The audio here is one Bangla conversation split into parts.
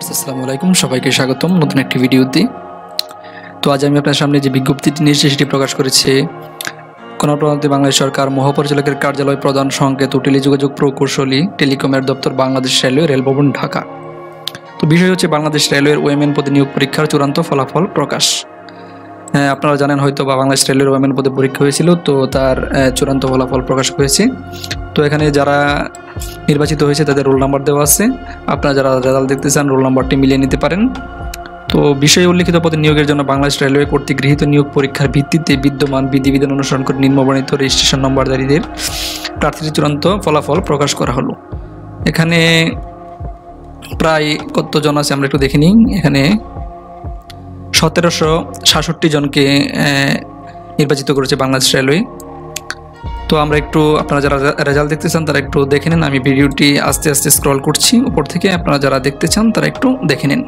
ভিউয়ার্স আসসালামু আলাইকুম, সবাইকে স্বাগতম নতুন একটি ভিডিওতে। তো আজ আমি আপনার সামনে যে বিজ্ঞপ্তিটি নিয়ে এসেছি সেটি প্রকাশ করেছে গণপ্রজাতন্ত্রী বাংলাদেশ সরকার মহাপরিচালকের কার্যালয় প্রধান সংকেত ও টেলিযোগাযোগ প্রকৌশলী টেলিকমের দপ্তর বাংলাদেশ রেলওয়ে রেলভবন ঢাকা। তো বিষয় হচ্ছে বাংলাদেশ রেলওয়ের ওএমএন পদে নিয়োগ পরীক্ষার চূড়ান্ত ফলাফল প্রকাশ। আপনারা জানেন হয়তো বা বাংলাদেশ রেলওয়ের ওএমএন পদে পরীক্ষা হয়েছিল, তো তার চূড়ান্ত ফলাফল প্রকাশ হয়েছে। তো এখানে যারা নির্বাচিত হয়েছে তাদের রোল নাম্বার দেওয়া আছে, আপনারা যারা রেজাল্ট দেখতে চান রোল নাম্বারটি মিলিয়ে নিতে পারেন। তো বিষয়ে উল্লিখিত পদে নিয়োগের জন্য বাংলাদেশ রেলওয়ে কর্তৃক গৃহীত নিয়োগ পরীক্ষার ভিত্তিতে বিদ্যমান বিধিবিধান অনুসরণ করে নিম্নবর্ণিত রেজিস্ট্রেশন নম্বরধারীদের প্রার্থীর চূড়ান্ত ফলাফল প্রকাশ করা হলো। এখানে প্রায় কতজন আছে আমরা একটু দেখে নিই। এখানে 1766 জনকে নির্বাচিত করেছে বাংলাদেশ রেলওয়ে। তো আমরা একটু আপনারা যারা রেজাল্ট দেখতে চান তারা একটু দেখে নিন। আমি ভিডিওটি আস্তে আস্তে স্ক্রল করছি উপর থেকে, আপনারা যারা দেখতে চান তারা একটু দেখে নিন।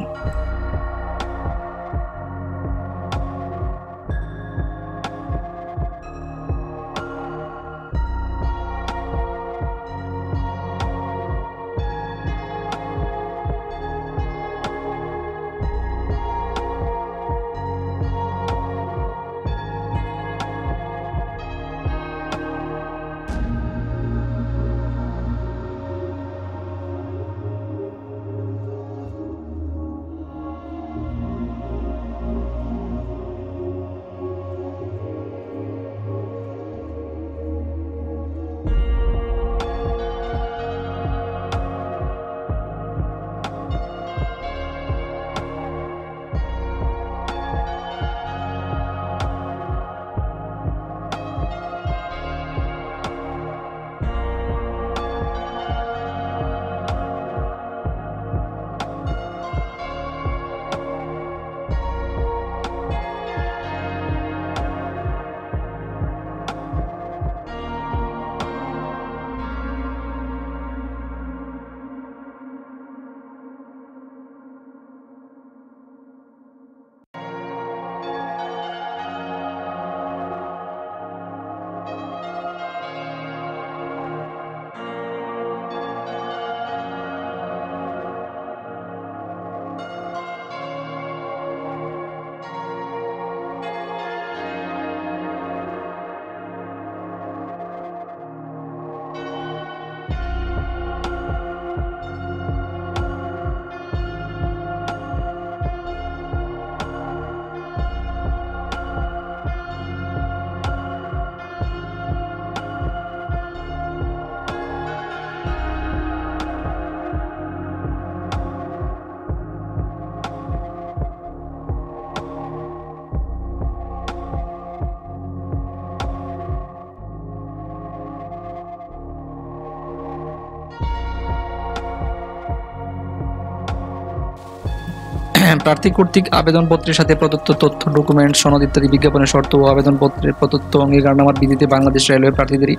প্রার্থী কর্তৃক আবেদনপত্রের সাথে প্রদত্ত তথ্য, ডকুমেন্ট, সনদ ইত্যাদি বিজ্ঞাপনের শর্ত ও আবেদনপত্রের প্রদত্ত অঙ্গীকারনামার ভিত্তিতে বাংলাদেশ রেলওয়ে প্রার্থীদের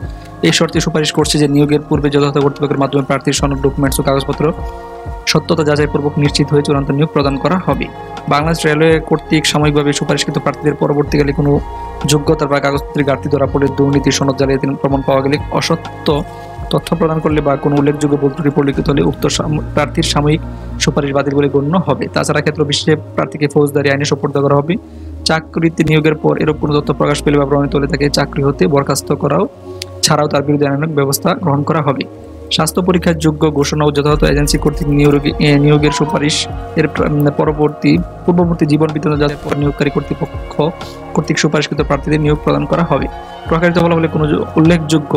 এই শর্তে সুপারিশ করছে যে নিয়োগের পূর্বে যথাযথ কর্তৃপক্ষের মাধ্যমে প্রার্থীর সনদ, ডকুমেন্টস ও কাগজপত্র সত্যতা যাচাইপূর্বক নিশ্চিত হয়ে চূড়ান্ত নিয়োগ প্রদান করা হবে। বাংলাদেশ রেলওয়ে কর্তৃক সাময়িকভাবে সুপারিশকৃত প্রার্থীদের পরবর্তীকালে কোনো যোগ্যতার বা কাগজপত্রের ঘাটতি ধরা পড়লে, দুর্নীতি, সনদ জালিয়াতি প্রমাণ পাওয়া গেলে, অসত্য তথ্য প্রদান করলে বা কোনো উল্লেখযোগ্য ভুল ত্রুটি পরিলক্ষিত হলে উক্ত প্রার্থীর সাময়িক সুপারিশ বাতিল বলে গণ্য হবে। তাছাড়া ক্ষেত্র বিশেষে প্রার্থীকে ফৌজদারি আইনে সোপর্দ করা হবে। চাকরিতে নিয়োগের পর এরূপ কোনো তথ্য প্রকাশ পেলে বা প্রমাণিত হলে তাকে চাকরি হতে বরখাস্ত করাও ছাড়াও তার বিরুদ্ধে আইনানুগ ব্যবস্থা গ্রহণ করা হবে। স্বাস্থ্য পরীক্ষার যোগ্য ঘোষণা ও যথাযথ এজেন্সি কর্তৃক নিয়োগের সুপারিশ এর পূর্ববর্তী জীবন বিতরণ যাতে নিয়োগকারী কর্তৃপক্ষ কর্তৃক সুপারিশকৃত প্রার্থীদের নিয়োগ প্রদান করা হবে। প্রকাশিত ফলাফলে কোনো উল্লেখযোগ্য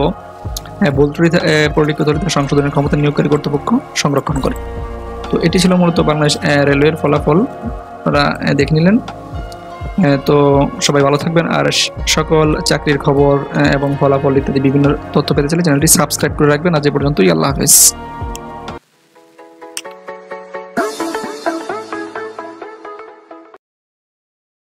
ভুল ত্রুটি পরিলক্ষিত হলে সংশোধনের ক্ষমতা নিয়োগকারী কর্তৃপক্ষ সংরক্ষণ করে। তো এটি ছিল মূলত বাংলাদেশ রেলওয়ের ফলাফল, আপনারা দেখে নিলেন। তো সবাই ভালো থাকবেন, আর সকল চাকরির খবর এবং ফলাফল ইত্যাদি বিভিন্ন তথ্য পেতে চাইলে চ্যানেলটি সাবস্ক্রাইব করে রাখবেন। আজ এ পর্যন্তই, আল্লাহ হাফেজ।